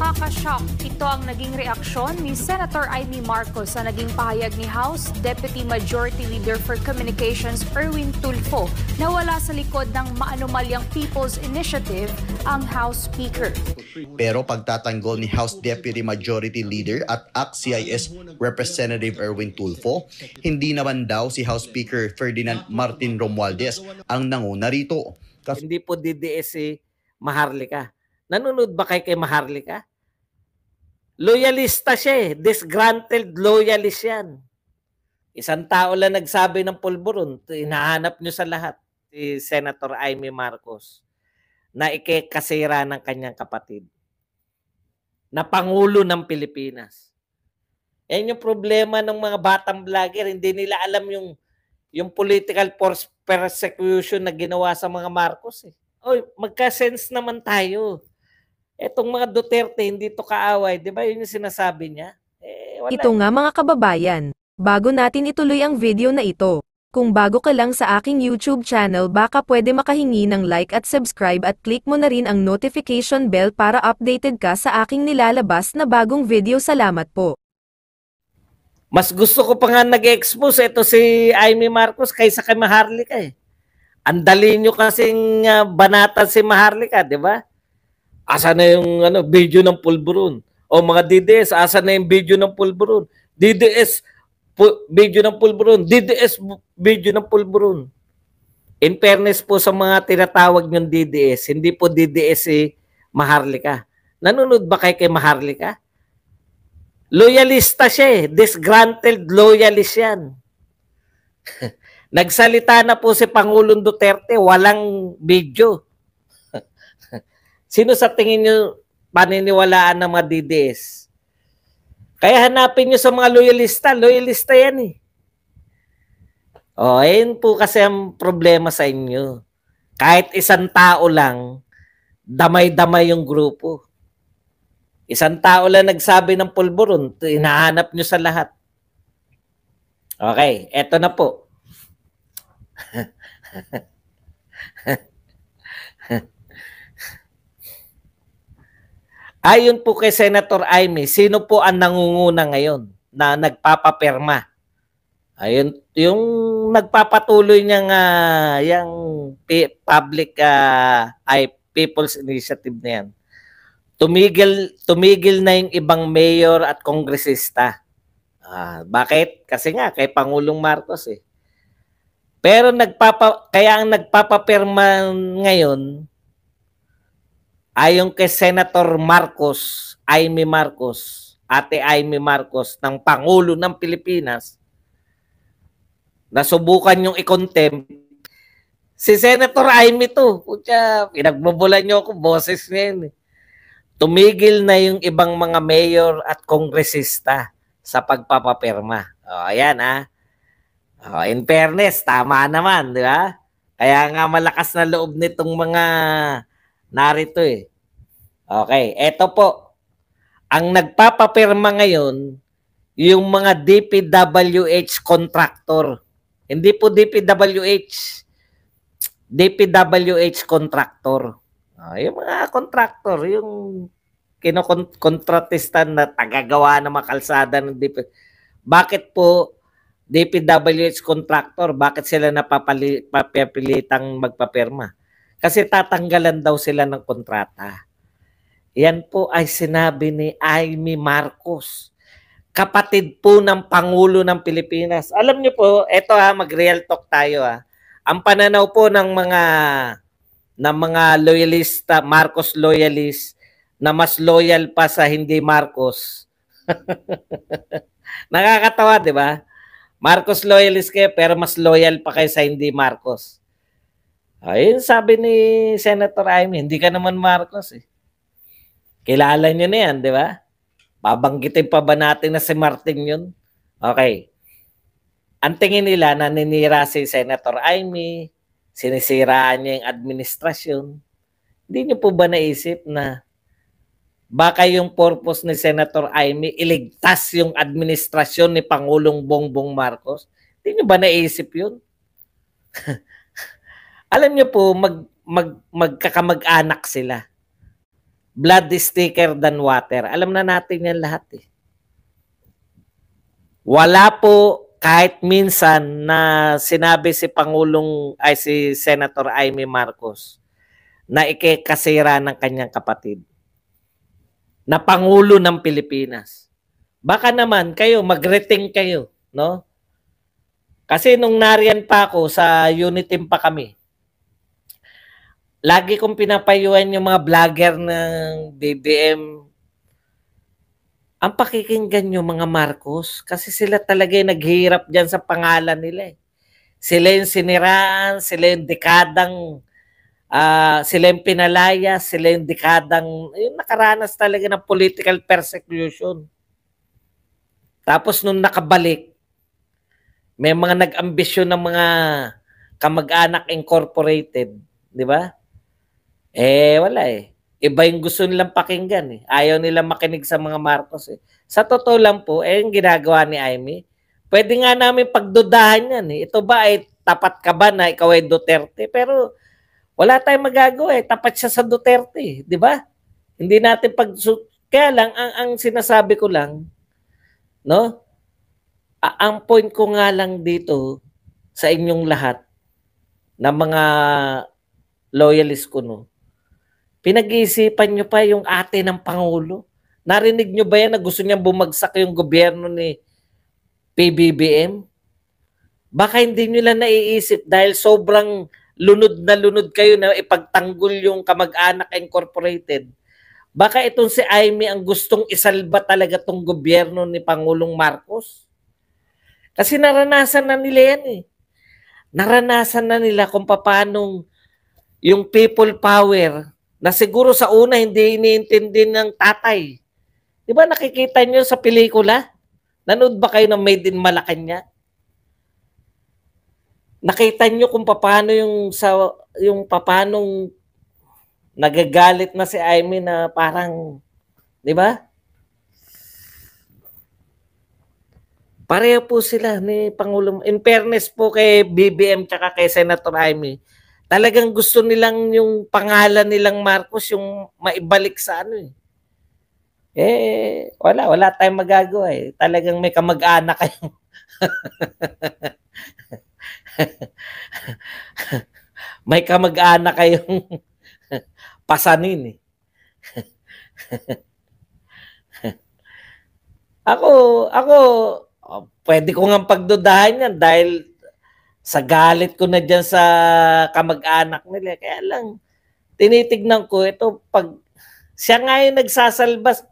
Nakaka-shock. Ito ang naging reaksyon ni Senator Amy Marcos sa naging pahayag ni House Deputy Majority Leader for Communications Erwin Tulfo na wala sa likod ng maanumalyang People's Initiative ang House Speaker. Pero pagtatanggol ni House Deputy Majority Leader at ACT-CIS Representative Erwin Tulfo, hindi naman daw si House Speaker Ferdinand Martin Romualdez ang nanguna rito. Hindi po DDS si Maharlika. Nanonood ba kay Maharlika? Loyalista siya eh. Disgruntled loyalist yan. Isang tao lang nagsabi ng pulburon. Hinahanap nyo sa lahat. Si Senator Amy Marcos na ikekasira ng kanyang kapatid. Na Pangulo ng Pilipinas. Yan yung problema ng mga batang vlogger. Hindi nila alam yung political persecution na ginawa sa mga Marcos eh. Oy, magka-sense naman tayo. Etong mga Duterte, hindi to kaaway. Di ba yun yung sinasabi niya? Wala. Ito nga mga kababayan, bago natin ituloy ang video na ito, kung bago ka lang sa aking YouTube channel baka pwede makahingi ng like at subscribe at click mo na rin ang notification bell para updated ka sa aking nilalabas na bagong video. Salamat po. Mas gusto ko pa nga nag-expose ito si Amy Marcos kaysa kay Maharlika eh. Ang dali nyo kasing banatan si Maharlika, di ba? Asa na yung video ng pulburon? O mga DDS, asa na yung video ng pulburon? DDS, video ng pulburon. DDS, video ng pulburon. In fairness po sa mga tinatawag yung DDS, hindi po DDS si Maharlika. Nanonood ba kay Maharlika? Loyalista siya eh. Disgruntled loyalist yan. Nagsalita na po si Pangulong Duterte, walang video. Sino sa tingin nyo paniniwalaan ng mga DDS? Kaya hanapin nyo sa mga loyalista. Loyalista yan eh. O, ayun po kasi ang problema sa inyo. Kahit isang tao lang, damay-damay yung grupo. Isang tao lang nagsabi ng pulburon, hinahanap nyo sa lahat. Okay, eto na po. Ayon po kay Senator Amy, sino po ang nangunguna ngayon na nagpapapirma? Ayun, yung nagpapatuloy niyang yung public People's Initiative na yan. Tumigil na yung ibang mayor at kongresista. Bakit? Kasi nga kay Pangulong Marcos eh. Pero kaya ang nagpapapirma ngayon ayon kay Senator Marcos, Amy Marcos, Ate Amy Marcos ng Pangulo ng Pilipinas, nasubukan yung i-contempt. Si Senator Amy to, putya, pinagbobolan niyo ako, boses niya yun. Tumigil na yung ibang mga mayor at kongresista sa pagpapapirma. Ayan in fairness, tama naman, di ba? Kaya nga malakas na loob nitong mga narito eh. Okay, eto po. Ang nagpapapirma ngayon, yung mga DPWH contractor. Hindi po DPWH. DPWH contractor. Yung mga contractor, yung kinokontratista na tagagawa ng mga kalsada ng Bakit po DPWH contractor? Bakit sila napapilitang magpapirma? Kasi tatanggalan daw sila ng kontrata. Yan po ay sinabi ni Amy Marcos. Kapatid po ng Pangulo ng Pilipinas. Alam niyo po, eto mag-real talk tayo Ang pananaw po ng mga loyalista, Marcos loyalist, na mas loyal pa sa hindi Marcos. Nakakatawa, di ba? Marcos loyalist kayo, pero mas loyal pa kayo sa hindi Marcos. Ayun sabi ni Senator Amy, hindi ka naman Marcos eh. Kilala nyo na yan, di ba? Babanggitin pa ba natin na si Martin yun? Okay. Ang tingin nila, naninira si Senator Amy, sinisiraan niya yung administrasyon. Hindi nyo po ba naisip na baka yung purpose ni Senator Amy iligtas yung administrasyon ni Pangulong Bongbong Marcos? Hindi nyo ba naisip yun? Alam niyo po, magkakamag-anak sila. blood is thicker than water. Alam na natin yan lahat eh. Wala po kahit minsan na sinabi si si Senator Amy Marcos na ikikasira ng kanyang kapatid na Pangulo ng Pilipinas. Baka naman kayo, mag-rethink kayo, no? Kasi nung nariyan pa ako, sa Uniteam pa kami, lagi kong pinapayuan yung mga vlogger ng BBM. Ang pakikinggan nyo mga Marcos, kasi sila talaga yung naghihirap dyan sa pangalan nila eh. Sila yung siniraan, sila yung dekadang, sila yung pinalaya, sila yung dekadang, yung nakaranas talaga ng political persecution. Tapos nung nakabalik, may mga nag-ambisyon ng mga kamag-anak incorporated, di ba? Wala eh. Iba yung gusto nilang pakinggan eh. Ayaw nilang makinig sa mga Marcos eh. Sa totoo lang po, yung ginagawa ni Amy, pwede nga namin pagdudahan yan eh. Ito ba ay tapat ka ba na ikaw ay Duterte? Pero wala tayong magagawa eh. Tapat siya sa Duterte, di ba? Hindi natin kaya lang, ang sinasabi ko lang, no? Ang point ko nga lang dito sa inyong lahat na mga loyalist ko, no? Pinag-iisipan nyo pa yung ate ng Pangulo. Narinig nyo ba yan na gusto niyang bumagsak yung gobyerno ni PBBM? Baka hindi nyo lang naiisip dahil sobrang lunod na lunod kayo na ipagtanggol yung kamag-anak incorporated. Baka itong si Amy ang gustong isalba talaga tong gobyerno ni Pangulong Marcos. Kasi naranasan na nila yan eh. Naranasan na nila kung paanong yung people power na siguro sa una hindi iniintindi ng tatay. Di ba nakikita nyo sa pelikula? Nanood ba kayo ng Made in Malacanang? Nakita nyo kung paano yung paanong nagagalit na si Amy na parang, di ba? Pareho po sila ni Pangulo. In fairness po kay BBM tsaka kay Senator Amy, talagang gusto nilang yung pangalan nilang Marcos yung maibalik sa ano eh. Wala tayong magagawa eh. Talagang may kamag-anak kayo. May kamag-anak kayong pasanin eh. Ako, pwede ko nga pagdudahan yan dahil sa galit ko na dyan sa kamag-anak nila. Kaya lang, tinitignan ko ito pag siya nga yung nagsasalbas.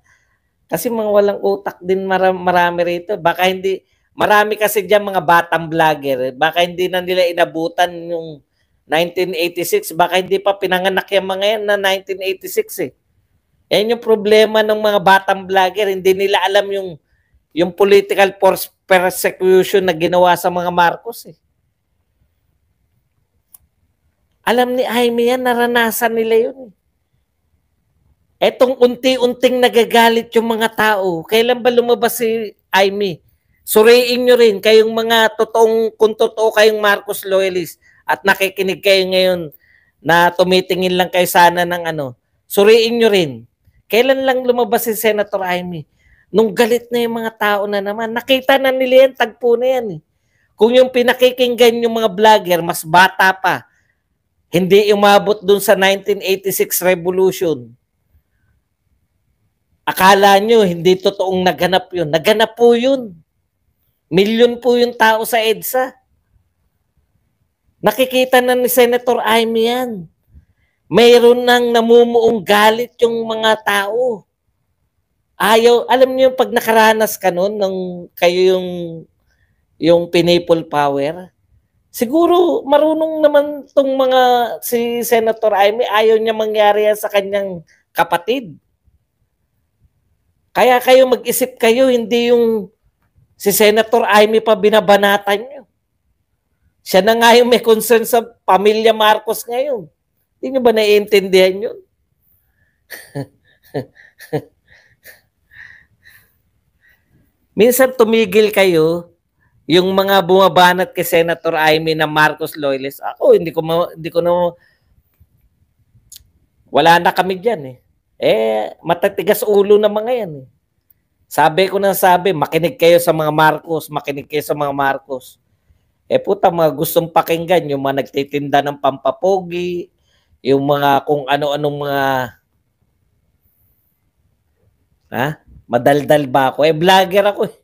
Kasi mga walang utak din marami rito. Baka hindi, marami kasi dyan mga batang vlogger. Baka hindi na nila inabutan yung 1986. Baka hindi pa pinanganak yung mga yan na 1986 eh. Yan yung problema ng mga batang vlogger. Hindi nila alam yung political persecution na ginawa sa mga Marcos eh. Alam ni Amy yan, naranasan nila yun. Etong unti-unting nagagalit yung mga tao. Kailan ba lumabas si Amy? Suriin nyo rin kayong mga kung totoo kayong Marcos loyalist at nakikinig kayo ngayon na tumitingin lang kayo sana ng ano. Suriin nyo rin. Kailan lang lumabas si Senator Amy? Nung galit na yung mga tao na naman. Nakita na nila yan, tagpo na yan eh. Kung yung pinakikinggan yung mga vlogger, mas bata pa. Hindi umabot dun sa 1986 revolution. Akala nyo, hindi totoong naganap yun. Naganap po yun. Milyon po yung tao sa EDSA. Nakikita na ni Senator Amy yan. Mayroon nang namumuong galit yung mga tao. Ayaw, alam niyo pag nakaranas ka nun, nung kayo yung people power, siguro marunong naman tong si Senator Amy, ayaw niya mangyari yan sa kanyang kapatid. Kaya kayo mag-isip kayo, hindi yung si Senator Amy pa binabanatan nyo. Siya na nga yung may concern sa pamilya Marcos ngayon. Hindi nyo ba naiintindihan yun? Minsan tumigil kayo, yung mga bumabanat kay Senator Amy na Marcos loyalist. Ako, hindi ko na, wala na kami dyan eh. Matatigas ulo na mga yan. Sabi ko na sabi, makinig kayo sa mga Marcos, makinig kayo sa mga Marcos. Puta, mga gustong pakinggan, yung mga nagtitinda ng pampapogi, yung mga kung ano-anong mga, madaldal ba ako? Vlogger ako eh.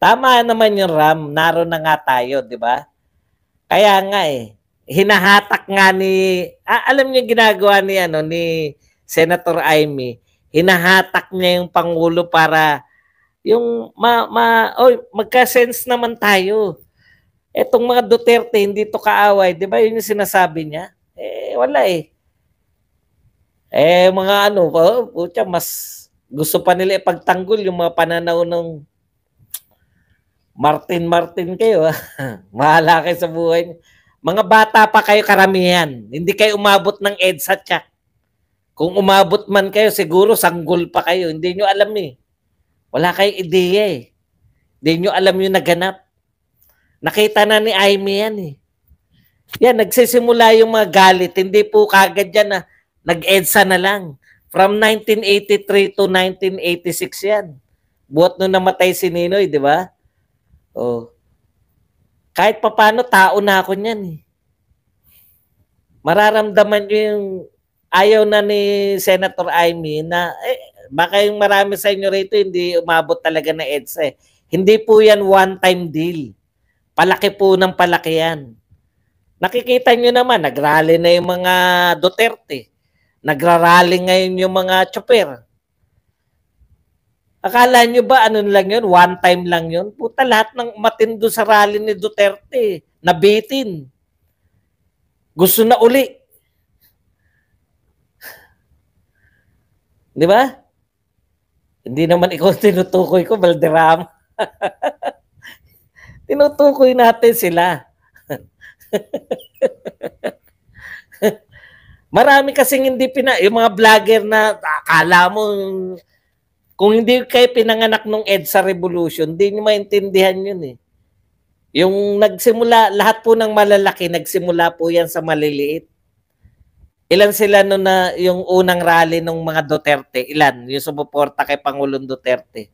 Tama naman yung Ram, naroon na nga tayo, di ba? Kaya nga hinahatak nga ni, alam niyo ginagawa ni, ni Senator Amy, hinahatak niya yung Pangulo para yung magka-sense naman tayo. Etong mga Duterte, hindi to kaaway, di ba yun yung sinasabi niya? Wala mga mas gusto pa nila ipagtanggol yung mga pananaw ng Martin kayo. Mahala kayo sa buhay. Mga bata pa kayo karamihan. Hindi kayo umabot ng EDSA check. Kung umabot man kayo, siguro sanggol pa kayo. Hindi nyo alam Wala kayong ideya Hindi nyo alam yung naganap. Nakita na ni Amy yan Yan, nagsisimula yung mga galit. Hindi po kagad yan na nag-EDSA na lang. From 1983 to 1986 yan. Buhat nung namatay si Ninoy, di ba? Kahit papano, tao na ako niyan Mararamdaman nyo yung ayaw na ni Senator Amy na baka yung marami sa inyo rito hindi umabot talaga na EDSA Hindi po yan one-time deal. Palaki po ng palaki yan. Nakikita nyo naman, nagrally na yung mga Duterte. Nagrarally ngayon yung mga chopper. Akala nyo ba ano lang yun? One time lang yun? Puta, lahat ng matindo sa rally ni Duterte, nabitin. Gusto na uli. Di ba? Hindi naman ikaw tinutukoy ko, Valderrama. Tinutukoy natin sila. Marami kasing hindi yung mga vlogger na akala mo kung hindi kayo pinanganak nung EDSA Revolution, hindi nyo maintindihan yun Yung nagsimula, lahat po ng malalaki, nagsimula po yan sa maliliit. Ilan sila na yung unang rally ng mga Duterte? Ilan? Yung sumuporta kay Pangulong Duterte.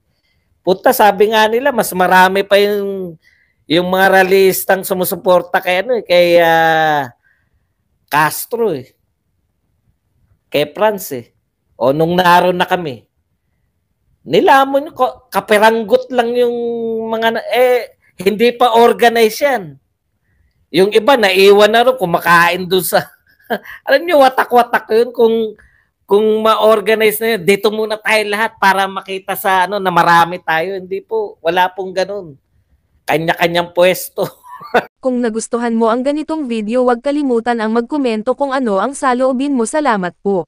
Puta, sabi nga nila, mas marami pa yung mga rallyistang sumusuporta kay kay Castro Kay France O nung naroon na kami. Nilamon ko, kaperanggot lang yung mga, hindi pa organize yan. Yung iba, naiwan na rin, kumakain doon sa, alam nyo, watak-watak yun, kung ma-organize na yun, dito muna tayo lahat para makita sa, na marami tayo. Hindi po, wala pong ganun. Kanya-kanyang pwesto. Kung nagustuhan mo ang ganitong video, huwag kalimutan ang magkomento kung ano ang saloobin mo. Salamat po.